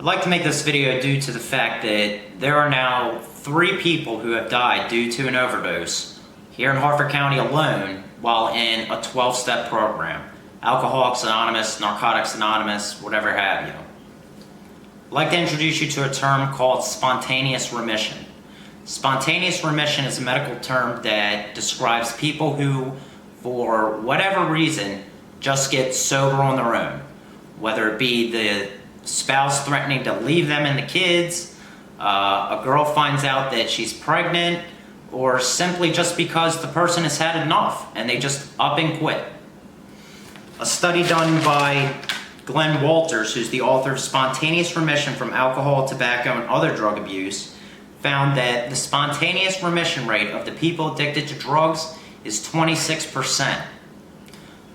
like to make this video due to the fact that there are now 3 people who have died due to an overdose here in Harford County alone while in a 12-step program. Alcoholics Anonymous, Narcotics Anonymous, whatever have you. I'd like to introduce you to a term called spontaneous remission. Spontaneous remission is a medical term that describes people who, for whatever reason, just get sober on their own. Whether it be the spouse threatening to leave them and the kids, a girl finds out that she's pregnant, or simply just because the person has had enough and they just up and quit. A study done by Glenn Walters, who's the author of Spontaneous Remission from Alcohol, Tobacco, and Other Drug Abuse, found that the spontaneous remission rate of the people addicted to drugs is 26%.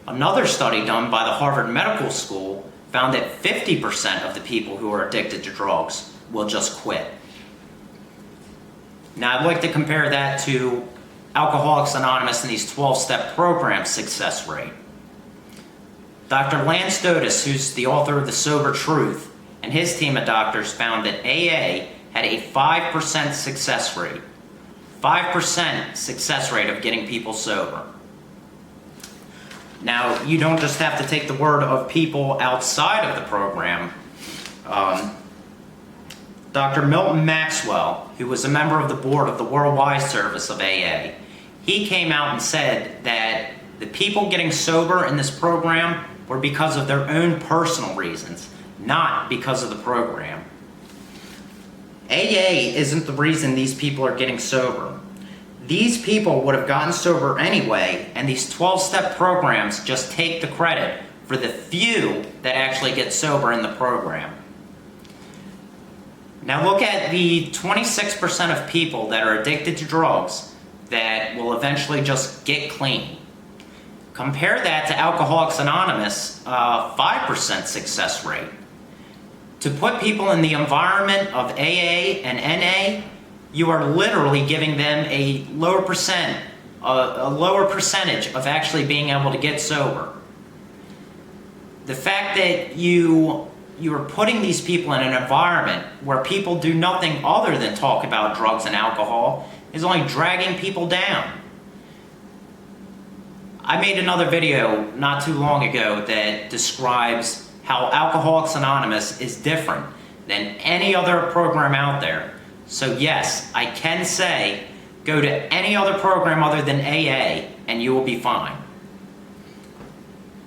Another study done by the Harvard Medical School found that 50% of the people who are addicted to drugs will just quit. Now, I'd like to compare that to Alcoholics Anonymous and these 12-step program success rate. Dr. Lance Dotis, who's the author of The Sober Truth, and his team of doctors found that AA had a 5% success rate. 5% success rate of getting people sober. Now, you don't just have to take the word of people outside of the program. Dr. Milton Maxwell, who was a member of the board of the Worldwide Service of AA, he came out and said that the people getting sober in this program were because of their own personal reasons, not because of the program. AA isn't the reason these people are getting sober. These people would have gotten sober anyway, and these 12-step programs just take the credit for the few that actually get sober in the program. Now look at the 26% of people that are addicted to drugs that will eventually just get clean. Compare that to Alcoholics Anonymous, 5% success rate. To put people in the environment of AA and NA, you are literally giving them a lower percentage of actually being able to get sober. The fact that you are putting these people in an environment where people do nothing other than talk about drugs and alcohol is only dragging people down. I made another video not too long ago that describes how Alcoholics Anonymous is different than any other program out there. So yes, I can say, go to any other program other than AA and you will be fine.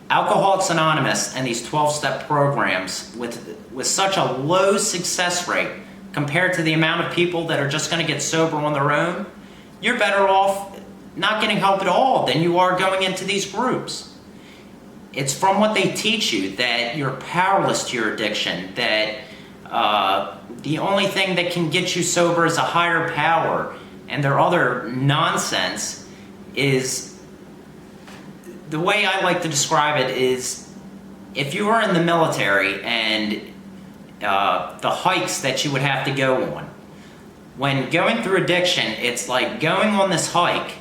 Alcoholics Anonymous and these 12-step programs with such a low success rate compared to the amount of people that are just going to get sober on their own, you're better off not getting help at all than you are going into these groups. It's from what they teach you that you're powerless to your addiction, that the only thing that can get you sober is a higher power, and their other nonsense is, the way I like to describe it is, if you were in the military and the hikes that you would have to go on, when going through addiction, it's like going on this hike,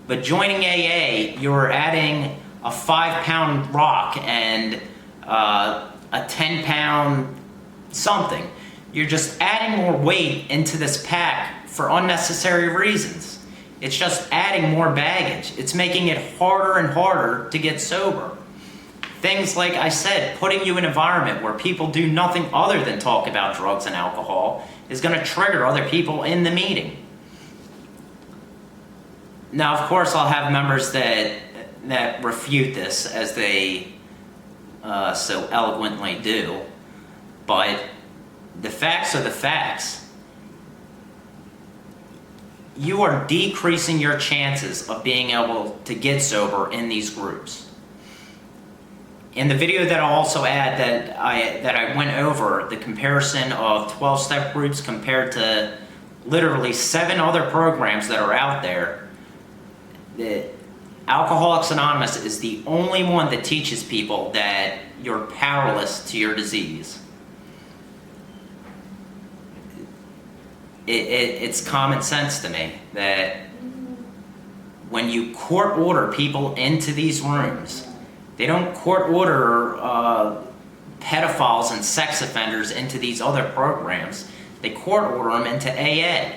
but joining AA, you're adding a 5-pound rock and a 10-pound something. You're just adding more weight into this pack for unnecessary reasons. It's just adding more baggage. It's making it harder and harder to get sober. Things like I said, putting you in an environment where people do nothing other than talk about drugs and alcohol is going to trigger other people in the meeting. Now, of course, I'll have members that refute this, as they so eloquently do, but the facts are the facts. You are decreasing your chances of being able to get sober in these groups. In the video that I'll also add that I went over the comparison of 12-step groups compared to literally 7 other programs that are out there, the Alcoholics Anonymous is the only one that teaches people that you're powerless to your disease. It's common sense to me that when you court order people into these rooms, they don't court order pedophiles and sex offenders into these other programs, they court order them into AA,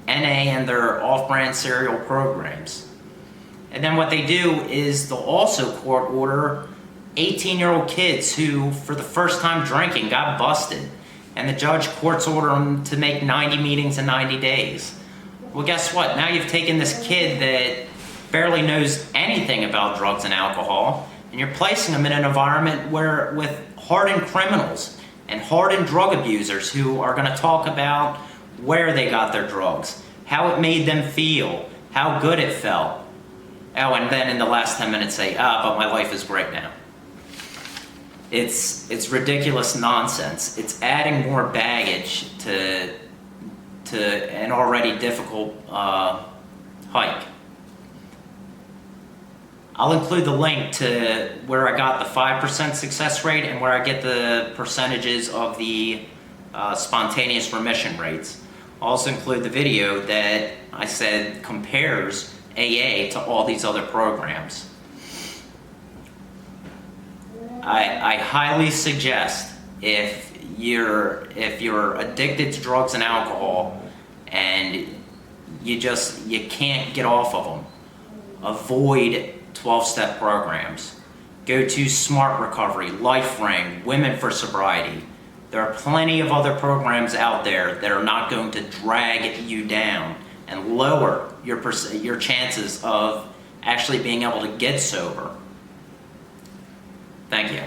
NA, and their off-brand cereal programs. And then what they do is they'll also court order 18-year-old kids who, for the first time drinking, got busted. And the judge courts order them to make 90 meetings in 90 days. Well, guess what? Now you've taken this kid that barely knows anything about drugs and alcohol, and you're placing them in an environment where, with hardened criminals and hardened drug abusers who are going to talk about where they got their drugs, how it made them feel, how good it felt. Oh, and then in the last 10 minutes say, but my life is great now. It's ridiculous nonsense. It's adding more baggage to an already difficult hike. I'll include the link to where I got the 5% success rate and where I get the percentages of the spontaneous remission rates. I'll also include the video that I said compares AA to all these other programs. I highly suggest if you're addicted to drugs and alcohol and you can't get off of them, avoid 12-step programs. Go to Smart Recovery, LifeRing, Women for Sobriety. There are plenty of other programs out there that are not going to drag you down and lower your chances of actually being able to get sober. Thank you.